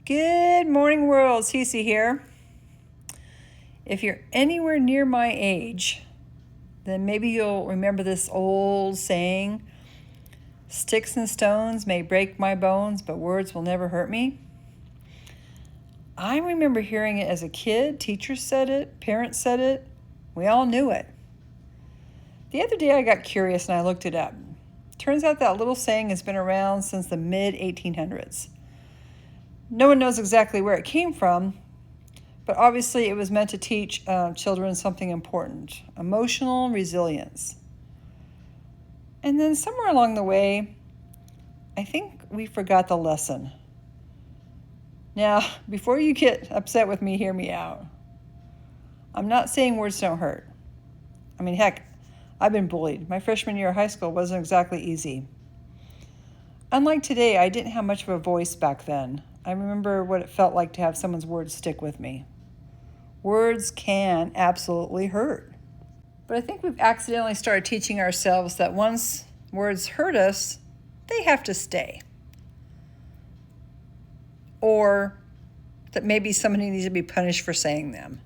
Good morning, world. Cece here. If you're anywhere near my age, then maybe you'll remember this old saying, sticks and stones may break my bones, but words will never hurt me. I remember hearing it as a kid. Teachers said it, parents said it. We all knew it. The other day I got curious and I looked it up. Turns out that little saying has been around since the mid-1800s. No one knows exactly where it came from, but obviously it was meant to teach children something important: emotional resilience. And then somewhere along the way, I think we forgot the lesson. Now, before you get upset with me, hear me out. I'm not saying words don't hurt. I mean, heck, I've been bullied. My freshman year of high school wasn't exactly easy. Unlike today, I didn't have much of a voice back then. I remember what it felt like to have someone's words stick with me. Words can absolutely hurt. But I think we've accidentally started teaching ourselves that once words hurt us, they have to stay. Or that maybe somebody needs to be punished for saying them.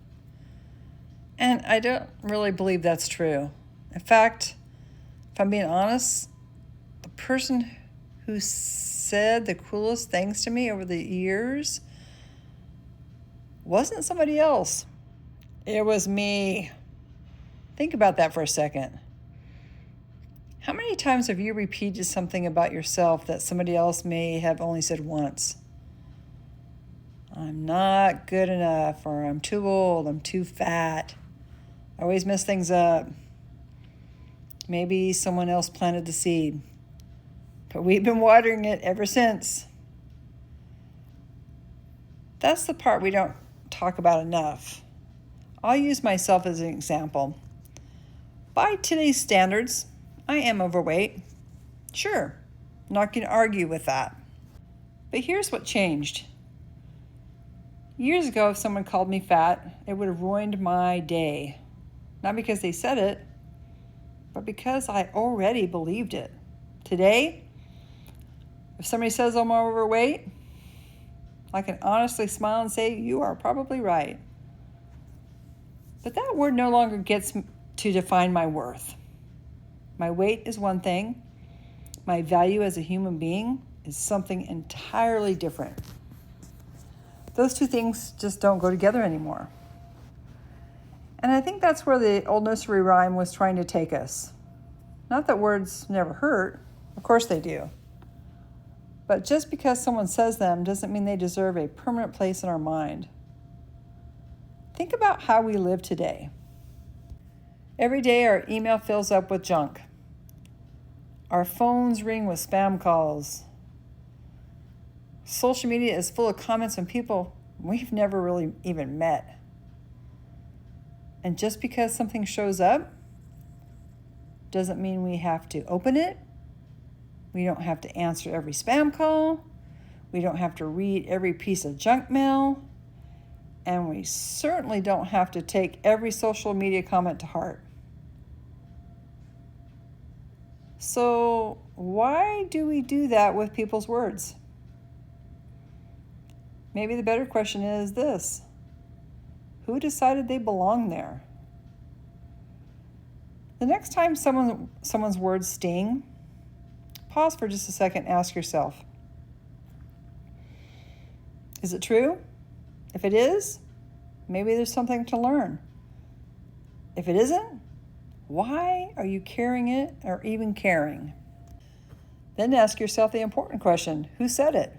And I don't really believe that's true. In fact, if I'm being honest, the person who said the cruelest things to me over the years wasn't somebody else. It was me. Think about that for a second. How many times have you repeated something about yourself that somebody else may have only said once? I'm not good enough, or I'm too old, I'm too fat, I always mess things up. Maybe someone else planted the seed, but we've been watering it ever since. That's the part we don't talk about enough. I'll use myself as an example. By today's standards, I am overweight. Sure, I'm not going to argue with that. But here's what changed. Years ago, if someone called me fat, it would have ruined my day. Not because they said it, but because I already believed it. Today, if somebody says I'm overweight, I can honestly smile and say, you are probably right. But that word no longer gets to define my worth. My weight is one thing. My value as a human being is something entirely different. Those two things just don't go together anymore. And I think that's where the old nursery rhyme was trying to take us. Not that words never hurt. Of course they do. But just because someone says them doesn't mean they deserve a permanent place in our mind. Think about how we live today. Every day our email fills up with junk. Our phones ring with spam calls. Social media is full of comments from people we've never really even met. And just because something shows up doesn't mean we have to open it. We don't have to answer every spam call. We don't have to read every piece of junk mail. And we certainly don't have to take every social media comment to heart. So why do we do that with people's words? Maybe the better question is this: who decided they belong there? The next time someone's words sting, pause for just a second and ask yourself, is it true? If it is, maybe there's something to learn. If it isn't, why are you carrying it or even caring? Then ask yourself the important question: who said it?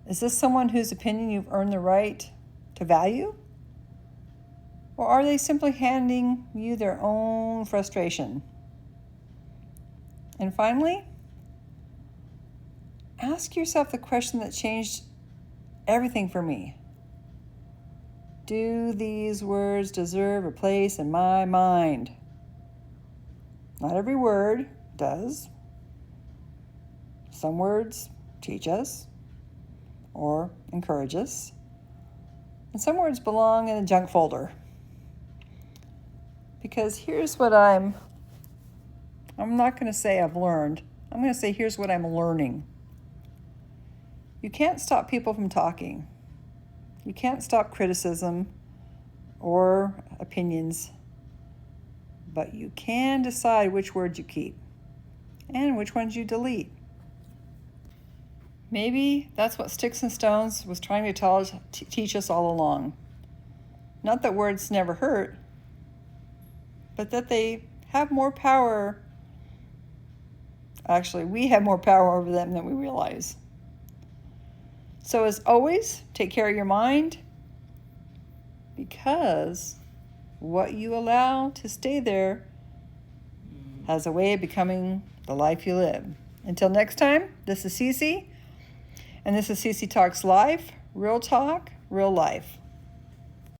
Is this someone whose opinion you've earned the right to value? Or are they simply handing you their own frustration? And finally, ask yourself the question that changed everything for me. Do these words deserve a place in my mind? Not every word does. Some words teach us or encourage us, and some words belong in the junk folder. Because here's what I'm not going to say I've learned. I'm going to say here's what I'm learning. You can't stop people from talking. You can't stop criticism or opinions, but you can decide which words you keep and which ones you delete. Maybe that's what Sticks and Stones was trying to teach us all along. Not that words never hurt, but that they have more power. Actually, we have more power over them than we realize. So as always, take care of your mind, because what you allow to stay there has a way of becoming the life you live. Until next time, this is Cece, and this is Cece Talks Life, real talk, real life.